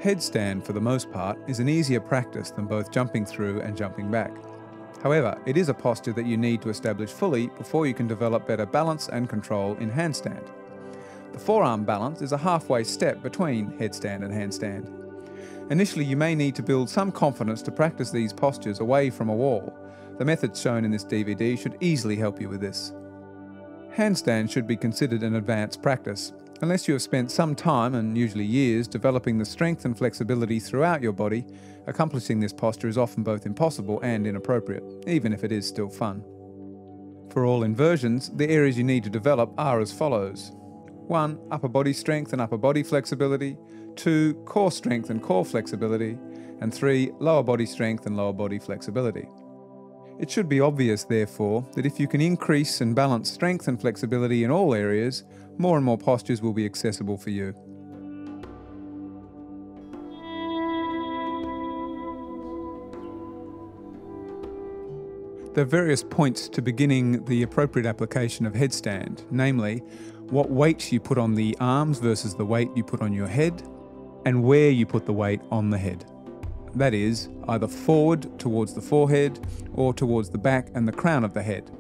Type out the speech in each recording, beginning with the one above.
Headstand, for the most part, is an easier practice than both jumping through and jumping back. However, it is a posture that you need to establish fully before you can develop better balance and control in handstand. The forearm balance is a halfway step between headstand and handstand. Initially, you may need to build some confidence to practice these postures away from a wall. The methods shown in this DVD should easily help you with this. Handstand should be considered an advanced practice, unless you have spent some time, and usually years, developing the strength and flexibility throughout your body. Accomplishing this posture is often both impossible and inappropriate, even if it is still fun. For all inversions, the areas you need to develop are as follows. 1. Upper body strength and upper body flexibility. 2. Core strength and core flexibility. And 3. Lower body strength and lower body flexibility. It should be obvious, therefore, that if you can increase and balance strength and flexibility in all areas, more and more postures will be accessible for you. There are various points to beginning the appropriate application of headstand, namely, what weight you put on the arms versus the weight you put on your head, and where you put the weight on the head. That is, either forward towards the forehead or towards the back and the crown of the head.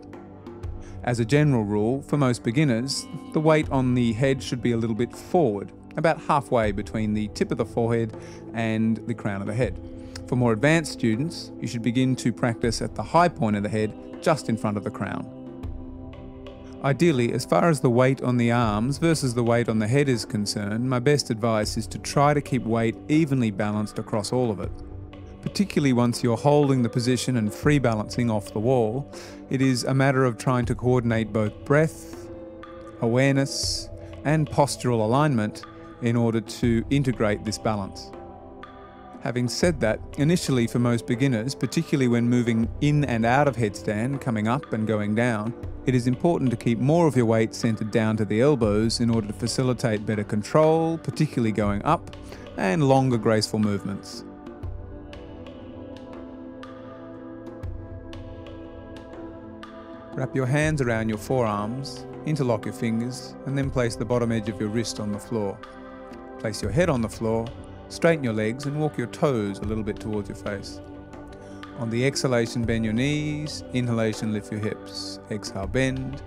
As a general rule, for most beginners, the weight on the head should be a little bit forward, about halfway between the tip of the forehead and the crown of the head. For more advanced students, you should begin to practice at the high point of the head, just in front of the crown. Ideally, as far as the weight on the arms versus the weight on the head is concerned, my best advice is to try to keep weight evenly balanced across all of it. Particularly once you're holding the position and free balancing off the wall, it is a matter of trying to coordinate both breath, awareness, and postural alignment in order to integrate this balance. Having said that, initially for most beginners, particularly when moving in and out of headstand, coming up and going down, it is important to keep more of your weight centered down to the elbows in order to facilitate better control, particularly going up, and longer graceful movements. Wrap your hands around your forearms, interlock your fingers, and then place the bottom edge of your wrist on the floor. Place your head on the floor, straighten your legs and walk your toes a little bit towards your face. On the exhalation, bend your knees. Inhalation, lift your hips. Exhale, bend.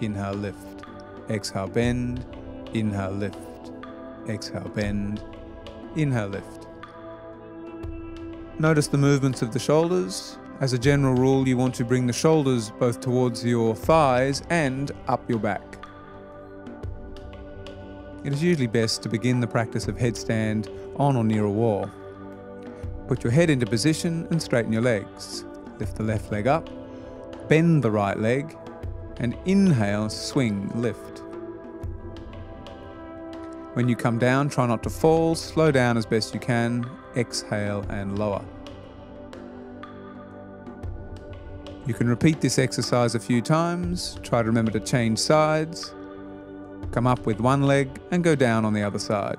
Inhale, lift. Exhale, bend. Inhale, lift. Exhale, bend. Inhale, lift. Notice the movements of the shoulders. As a general rule, you want to bring the shoulders both towards your thighs and up your back. It is usually best to begin the practice of headstand on or near a wall. Put your head into position and straighten your legs. Lift the left leg up, bend the right leg, and inhale, swing, lift. When you come down, try not to fall, slow down as best you can, exhale and lower. You can repeat this exercise a few times, try to remember to change sides, come up with one leg and go down on the other side.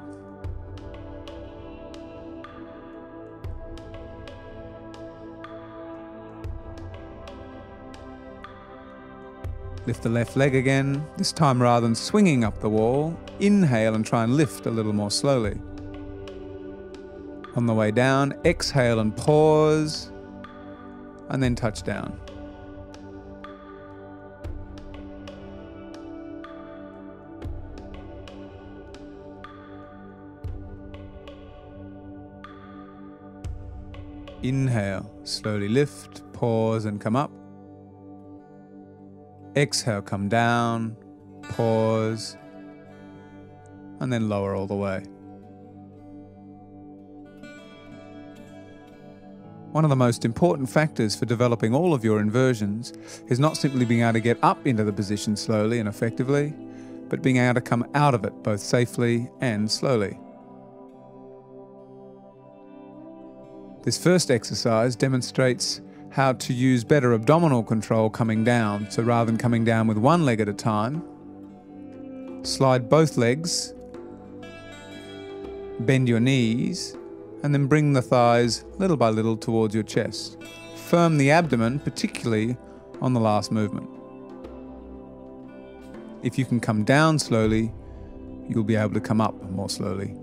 Lift the left leg again, this time rather than swinging up the wall, inhale and try and lift a little more slowly. On the way down, exhale and pause, and then touch down. Inhale, slowly lift, pause and come up. Exhale, come down, pause, and then lower all the way. One of the most important factors for developing all of your inversions is not simply being able to get up into the position slowly and effectively, but being able to come out of it both safely and slowly. This first exercise demonstrates how to use better abdominal control coming down. So rather than coming down with one leg at a time, slide both legs, bend your knees, and then bring the thighs little by little towards your chest. Firm the abdomen, particularly on the last movement. If you can come down slowly, you'll be able to come up more slowly.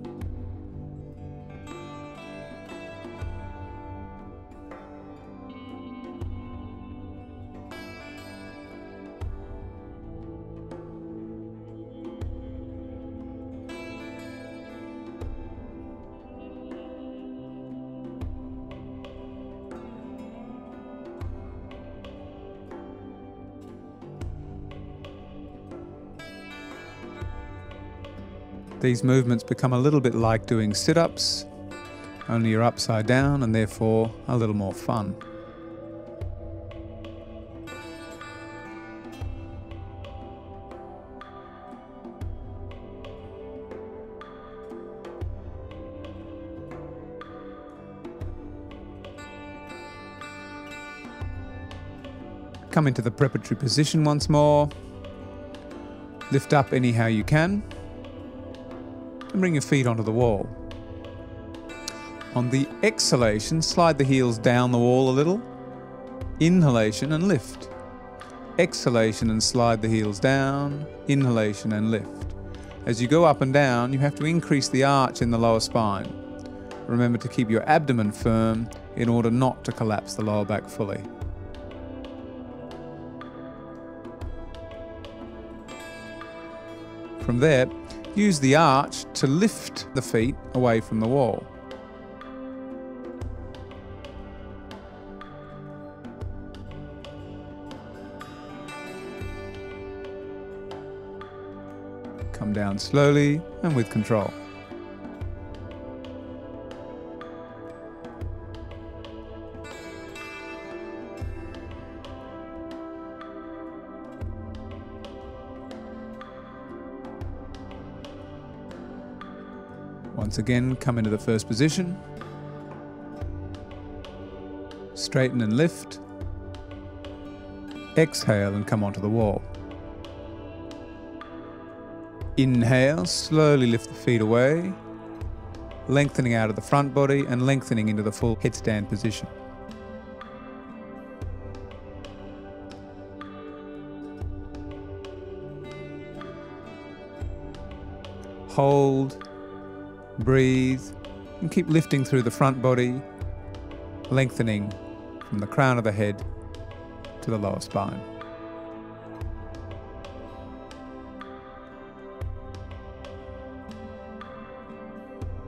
These movements become a little bit like doing sit-ups, only you're upside down and therefore a little more fun. Come into the preparatory position once more. Lift up anyhow you can. And bring your feet onto the wall. On the exhalation, slide the heels down the wall a little. Inhalation and lift. Exhalation and slide the heels down. Inhalation and lift. As you go up and down, you have to increase the arch in the lower spine. Remember to keep your abdomen firm in order not to collapse the lower back fully. From there, use the arch to lift the feet away from the wall. Come down slowly and with control. Once again, come into the first position. Straighten and lift. Exhale and come onto the wall. Inhale, slowly lift the feet away, lengthening out of the front body and lengthening into the full headstand position. Hold. Breathe and keep lifting through the front body, lengthening from the crown of the head to the lower spine.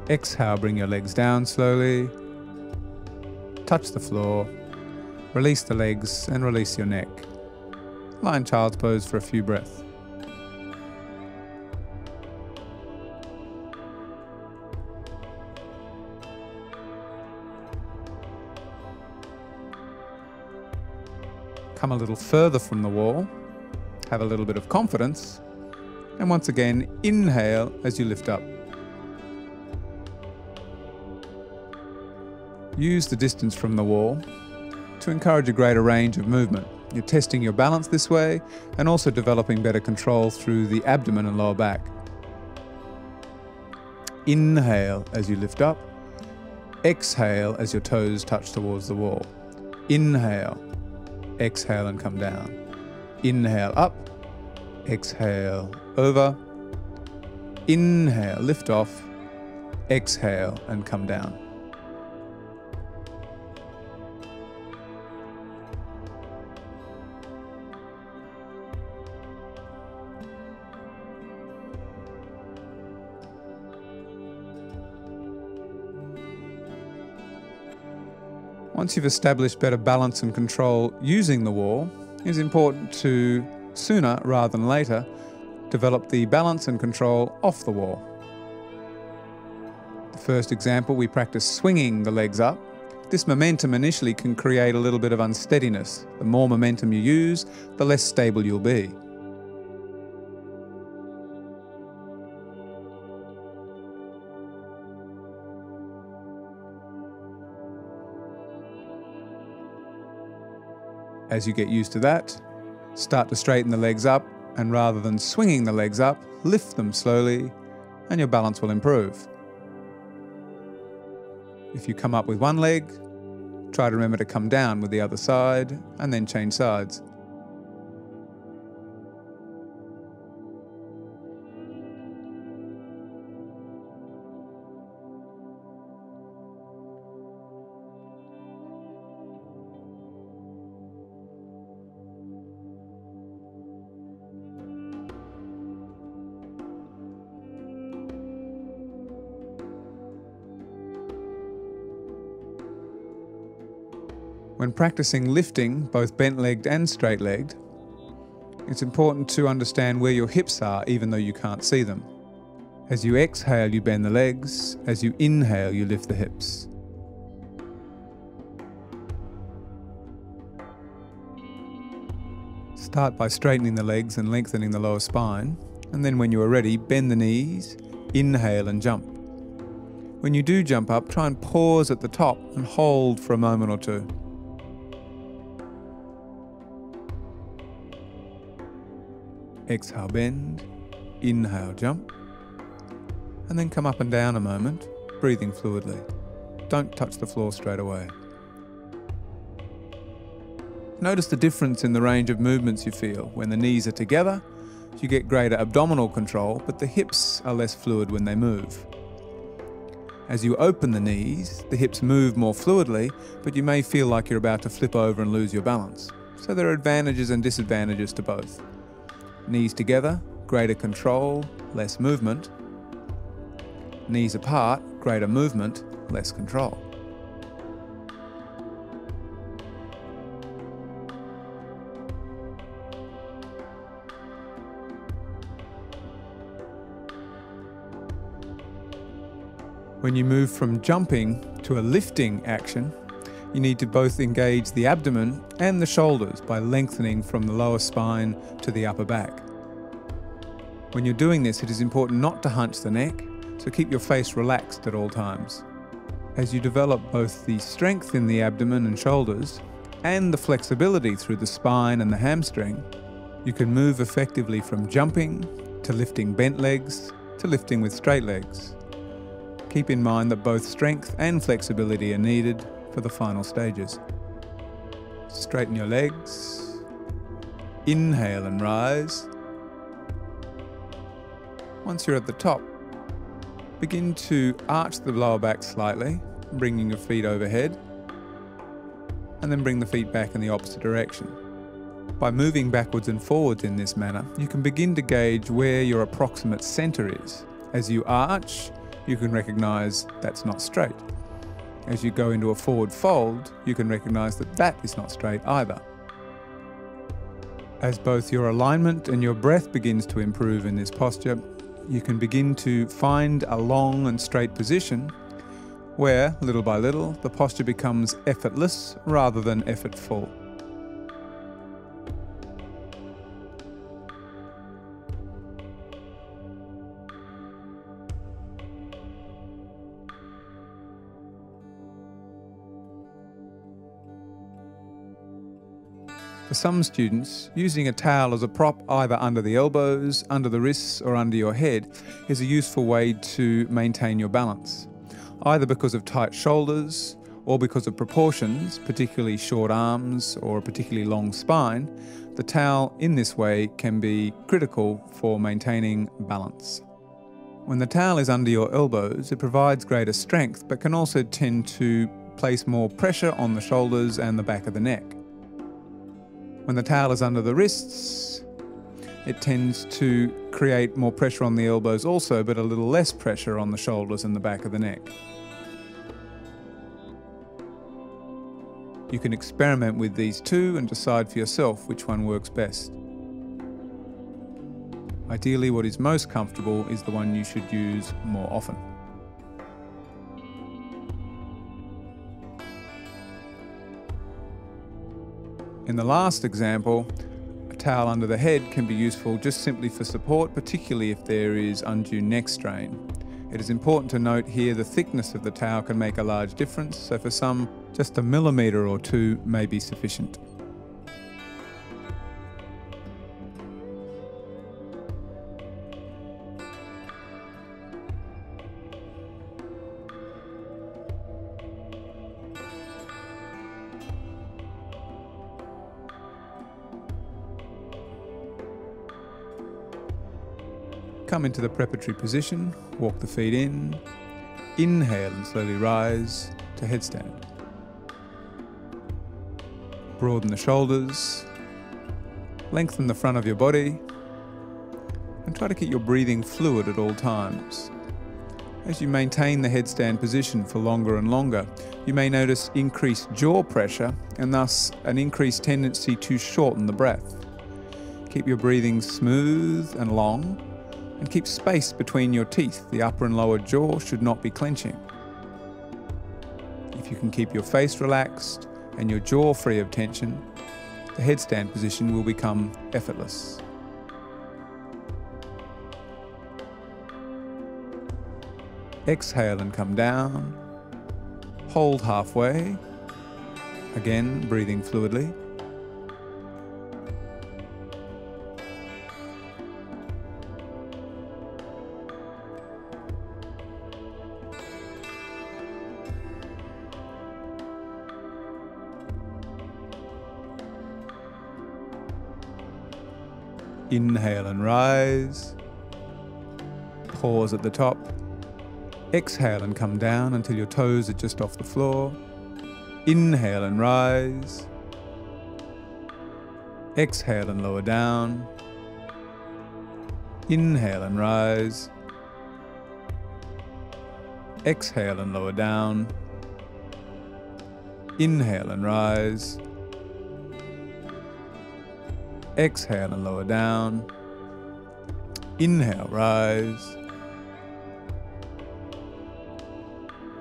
Exhale, bring your legs down slowly, touch the floor, release the legs and release your neck. Lie in child's pose for a few breaths. Come a little further from the wall, have a little bit of confidence, and once again, inhale as you lift up. Use the distance from the wall to encourage a greater range of movement. You're testing your balance this way and also developing better control through the abdomen and lower back. Inhale as you lift up. Exhale as your toes touch towards the wall. Inhale. Exhale and come down. Inhale up. Exhale over. Inhale, lift off. Exhale and come down. Once you've established better balance and control using the wall, it is important to, sooner rather than later, develop the balance and control off the wall. The first example, we practice swinging the legs up. This momentum initially can create a little bit of unsteadiness. The more momentum you use, the less stable you'll be. As you get used to that, start to straighten the legs up, and rather than swinging the legs up, lift them slowly and your balance will improve. If you come up with one leg, try to remember to come down with the other side and then change sides. When practicing lifting, both bent-legged and straight-legged, it's important to understand where your hips are even though you can't see them. As you exhale, you bend the legs. As you inhale, you lift the hips. Start by straightening the legs and lengthening the lower spine, and then when you are ready, bend the knees, inhale and jump. When you do jump up, try and pause at the top and hold for a moment or two. Exhale, bend, inhale, jump, and then come up and down a moment, breathing fluidly. Don't touch the floor straight away. Notice the difference in the range of movements you feel. When the knees are together, you get greater abdominal control, but the hips are less fluid when they move. As you open the knees, the hips move more fluidly, but you may feel like you're about to flip over and lose your balance. So there are advantages and disadvantages to both. Knees together, greater control, less movement. Knees apart, greater movement, less control. When you move from jumping to a lifting action, you need to both engage the abdomen and the shoulders by lengthening from the lower spine to the upper back. When you're doing this, it is important not to hunch the neck, so keep your face relaxed at all times. As you develop both the strength in the abdomen and shoulders and the flexibility through the spine and the hamstring, you can move effectively from jumping to lifting bent legs to lifting with straight legs. Keep in mind that both strength and flexibility are needed for the final stages. Straighten your legs. Inhale and rise. Once you're at the top, begin to arch the lower back slightly, bringing your feet overhead, and then bring the feet back in the opposite direction. By moving backwards and forwards in this manner, you can begin to gauge where your approximate center is. As you arch, you can recognize that's not straight. As you go into a forward fold, you can recognize that that is not straight either. As both your alignment and your breath begins to improve in this posture, you can begin to find a long and straight position where, little by little, the posture becomes effortless rather than effortful. For some students, using a towel as a prop either under the elbows, under the wrists or under your head is a useful way to maintain your balance. Either because of tight shoulders or because of proportions, particularly short arms or a particularly long spine, the towel in this way can be critical for maintaining balance. When the towel is under your elbows, it provides greater strength but can also tend to place more pressure on the shoulders and the back of the neck. When the towel is under the wrists, it tends to create more pressure on the elbows also, but a little less pressure on the shoulders and the back of the neck. You can experiment with these two and decide for yourself which one works best. Ideally, what is most comfortable is the one you should use more often. In the last example, a towel under the head can be useful just simply for support, particularly if there is undue neck strain. It is important to note here the thickness of the towel can make a large difference, so for some, just a millimetre or two may be sufficient. Come into the preparatory position, walk the feet in, inhale and slowly rise to headstand. Broaden the shoulders, lengthen the front of your body, and try to keep your breathing fluid at all times. As you maintain the headstand position for longer and longer, you may notice increased jaw pressure and thus an increased tendency to shorten the breath. Keep your breathing smooth and long, And keep space between your teeth. The upper and lower jaw should not be clenching. If you can keep your face relaxed and your jaw free of tension, the headstand position will become effortless. Exhale and come down. Hold halfway. Again, breathing fluidly. Inhale and rise. Pause at the top. Exhale and come down until your toes are just off the floor. Inhale and rise. Exhale and lower down. Inhale and rise. Exhale and lower down. Inhale and rise. Exhale and lower down. Inhale, rise.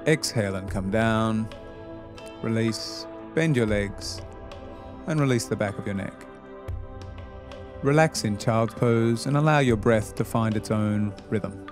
Exhale and come down. Release, bend your legs, and release the back of your neck. Relax in child's pose and allow your breath to find its own rhythm.